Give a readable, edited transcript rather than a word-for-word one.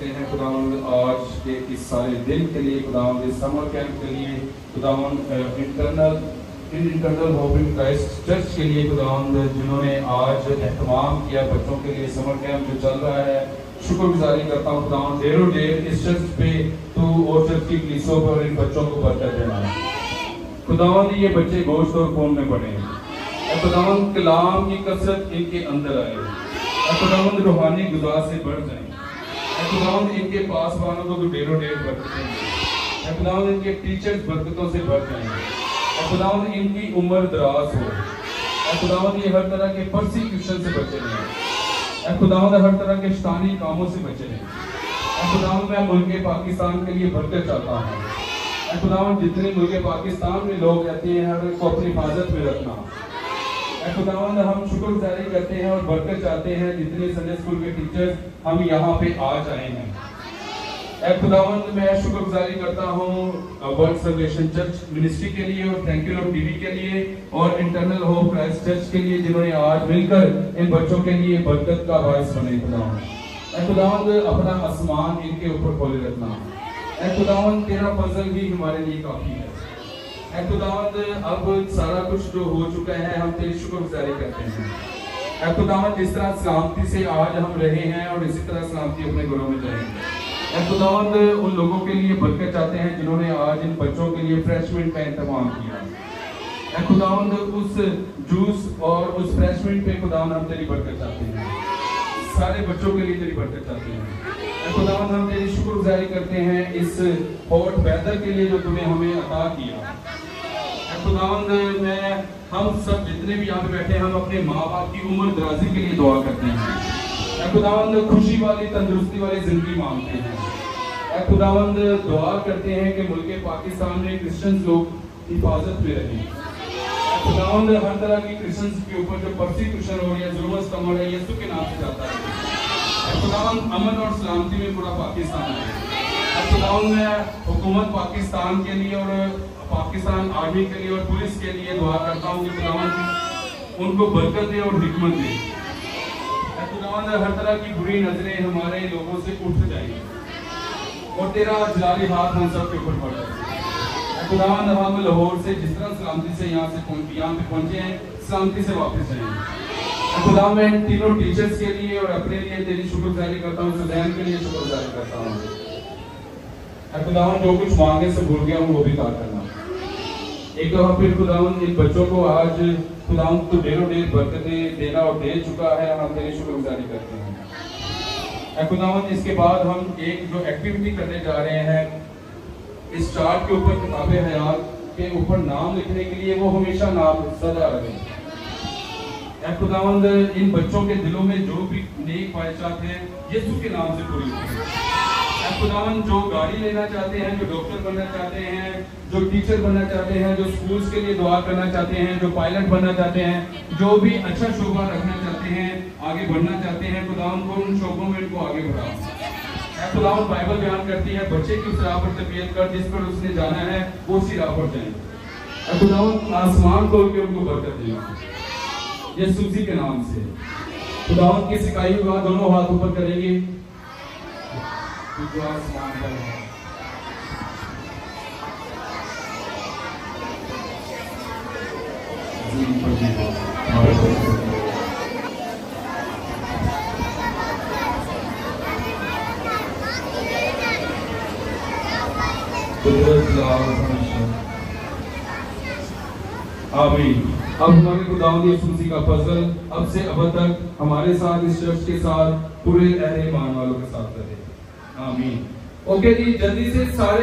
करते हैं खुदावंद आज के इस सारे दिन के लिए, खुदावंद इस समर कैंप के लिए, खुदावंद internal hope in Christ church के लिए, खुदावंद जिन्होंने आज एहतमाम किया बच्चों के लिए समर कैंप जो चल रहा है। शुक्रगुजारी करता हूँ खुदावंद देरों देर इस चर्च पे तू और चर्च की कलीसियों पर इन बच्चों को बरकत देना है। खुदावंद ये बच्चे गोश्त और खून में पड़े हैं, खुदावंद कलाम की कसरत इनके अंदर आए, खुदावंद रूहानी गुदा से बढ़ जाए, खुदावंद इनके पास वालों को तो ढेरों ढेर बरकतें दें, खुदावंद इनके टीचर्स बरकतों से बढ़ जाएं, खुदावंद इनकी उम्र दराज हो, खुदावंद ये हर तरह के परसिक्यूशन से बचे रहें, खुदावंद हर तरह के शैतानी कामों से बचे रहें। खुदावंद मैं मुल्क पाकिस्तान के लिए बरकत चाहता हूँ, खुदावंद जितने मुल्क पाकिस्तान में लोग रहते हैं हर को अपनी हिफाजत में रखना। खुदावंद हम शुक्रगुजारी करते हैं और बरकत चाहते हैं जितने संडे स्कूल के टीचर्स हम यहाँ पे आज आए हैं। खुदावंद मैं शुक्रगुजारी करता हूँ वर्ल्ड सेलिब्रेशन चर्च मिनिस्ट्री के लिए और थैंक यू लॉर्ड टीवी के लिए और इंटरनल होप क्राइस्ट चर्च के लिए जिन्होंने आज मिलकर इन बच्चों के लिए बरकत का बायस बने। खुदावंद अपना आसमान इनके ऊपर खोले रखना। खुदावंद तेरा फजल ही हमारे लिए काफी है। खुदावंद अब सारा कुछ जो हो चुका है हम तेरी शुक्रगुजारी करते हैं। खुदावंद जिस तरह सलामती से आज हम रहे हैं और इसी तरह सलामती अपने घरों में रहेंगे। खुदावंद उन लोगों के लिए बरकत चाहते हैं जिन्होंने आज इन बच्चों के लिए फ्रेशमेंट का इंतजाम किया। खुदावंद उस जूस और उस फ्रेशमेंट पे खुदावंद हम तेरी बरकत चाहते हैं, सारे बच्चों के लिए तेरी बरकत चाहते हैं। खुदावंद हम तेरी शुक्रगुजारी करते हैं इस हॉट वेदर के लिए जो तूने हमें अता किया। खुदावंद मैं हम सब जितने भी यहाँ पे बैठे हैं हम अपने माँ बाप की उम्र दराजी के लिए दुआ करते हैं। खुदावंद खुशी वाली तंदुरुस्ती वाली जिंदगी मांगते हैं। खुदावंद दुआ करते हैं कि मुल्क पाकिस्तान में क्रिश्चियन लोग हिफाजत में रहें। खुदावंद हर तरह की क्रिश्चियंस के ऊपर जो परसिक्यूशन हो रही है, जुल्म स्तम हो रहा है, यीशु के नाम से जाता है। खुदावंद अमन और सलामती में पूरा पाकिस्तान है। खुदावंद मैं हुकूमत पाकिस्तान के लिए और पाकिस्तान आर्मी के लिए और पुलिस के लिए दुआ करता हूँ कि खुदावंद उनको बरकत दे और हिकमत दे। खुदावंद हर तरह की बुरी नजरें हमारे लोगों से उठ जाएगी और तेरा जलाली हाथ हम सब के ऊपर पड़ जाए। खुदावंद हम लाहौर से जिस तरह सलामती से यहाँ पे पहुंचे हैं सलामती से वापस जाएंगे। खुदा मैं तीनों टीचर्स के लिए और अपने लिए तेरी शुक्रगुजारी करता हूँ, सुजैन के लिए शुक्रगुजारी करता हूँ। खुदावंद जो कुछ मांगे से भूल गया हूँ वो भी कार करना। एक दफा फिर खुदावंद इन बच्चों को आज खुदावंद तो ढेरों ढेर बरकतें देना और दे चुका है, हम तेरी शुक्रगुजारी करते हैं। खुदावंद इसके बाद हम एक जो एक्टिविटी करने जा रहे हैं इस चार्ट के ऊपर किताबे हयात के ऊपर नाम लिखने के लिए, वो हमेशा नाम सदा रहे। खुदावंद इन बच्चों के दिलों में जो भी नेक ख्वाहिशात हैं यीशु के नाम से पूरी हों। खुदावंद जो गाड़ी लेना चाहते हैं, जो डॉक्टर बनना चाहते हैं, जो टीचर बनना चाहते हैं, जो स्कूल्स के लिए दुआ करना चाहते हैं, जो पायलट बनना चाहते हैं, जो भी अच्छा शोभा रखना चाहते हैं, आगे बढ़ना चाहते हैं, खुदावंद को उन शोभों में इनको आगे बढ़ाओ। खुदावंद बाइबल बयान करती है बच्चे की उस राह पर तरबियत कर जिस पर उसने जाना है वो उसी राह पर जाए। खुदावंद आसमान खोल के उनको बरकत देना यीशु जी के नाम से। खुदावंद की सिखाई हुई बात दोनों हाथ ऊपर करेंगे। आसमान पर है आमीन। अब हमारे खुदावंद यीशु मसीह का फजल अब से अब तक हमारे साथ इस चर्च के साथ पूरे अहले ईमान वालों के साथ रहे। आमीन। ओके जी, जल्दी से सारे